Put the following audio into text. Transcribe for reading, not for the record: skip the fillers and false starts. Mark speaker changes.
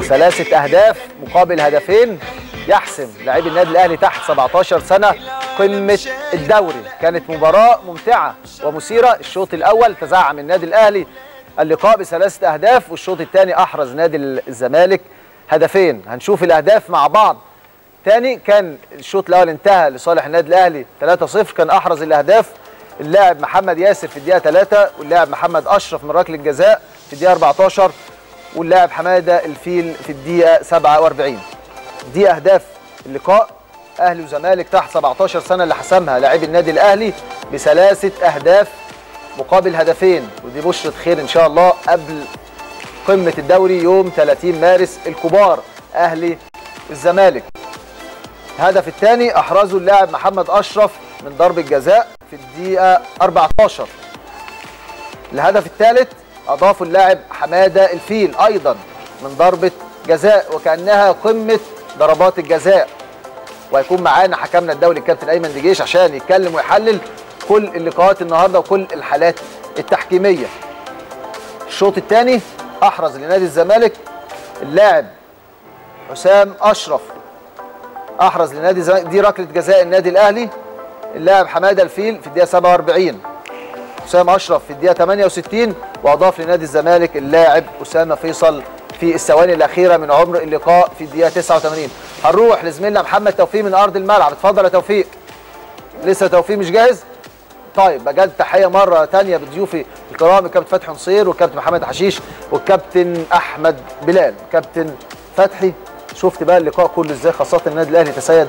Speaker 1: 3 أهداف مقابل هدفين يحسم لاعبي النادي الاهلي تحت 17 سنه قمه الدوري. كانت مباراه ممتعه ومثيره. الشوط الاول تزعم النادي الاهلي اللقاء ب3 أهداف، والشوط الثاني احرز نادي الزمالك هدفين. هنشوف الاهداف مع بعض. تاني كان الشوط الاول انتهى لصالح النادي الاهلي 3-0. كان احرز الاهداف اللاعب محمد ياسر في الدقيقه 3، واللاعب محمد اشرف من ركله الجزاء في الدقيقه 14، واللاعب حماده الفيل في الدقيقه 47. دي اهداف اللقاء. اهلي وزمالك تحت 17 سنه اللي حسمها لاعبي النادي الاهلي ب3 أهداف مقابل هدفين، ودي بشرة خير ان شاء الله قبل قمه الدوري يوم 30 مارس. الكبار اهلي والزمالك. الهدف الثاني احرزه اللاعب محمد اشرف من ضربه جزاء في الدقيقه 14. الهدف الثالث اضافه اللاعب حماده الفيل ايضا من ضربه جزاء، وكانها قمه ضربات الجزاء. وهيكون معانا حكمنا الدولي الكابتن ايمن دجيش عشان يتكلم ويحلل كل اللقاءات النهارده وكل الحالات التحكيميه. الشوط الثاني احرز لنادي الزمالك اللاعب حسام اشرف، احرز لنادي الزمالك دي ركله جزاء النادي الاهلي اللاعب حماده الفيل في الدقيقه 47. حسام اشرف في الدقيقه 68، واضاف لنادي الزمالك اللاعب اسامه فيصل في الثواني الاخيره من عمر اللقاء في الدقيقه 89. هنروح لزميلنا محمد توفيق من ارض الملعب. اتفضل يا توفيق. لسه توفيق مش جاهز؟ طيب بجد تحيه مره ثانيه بضيوفي الكرام الكابتن فتحي نصير والكابتن محمد حشيش والكابتن احمد بلال. كابتن فتحي، شفت بقى اللقاء كله ازاي، خاصه النادي الاهلي تسيد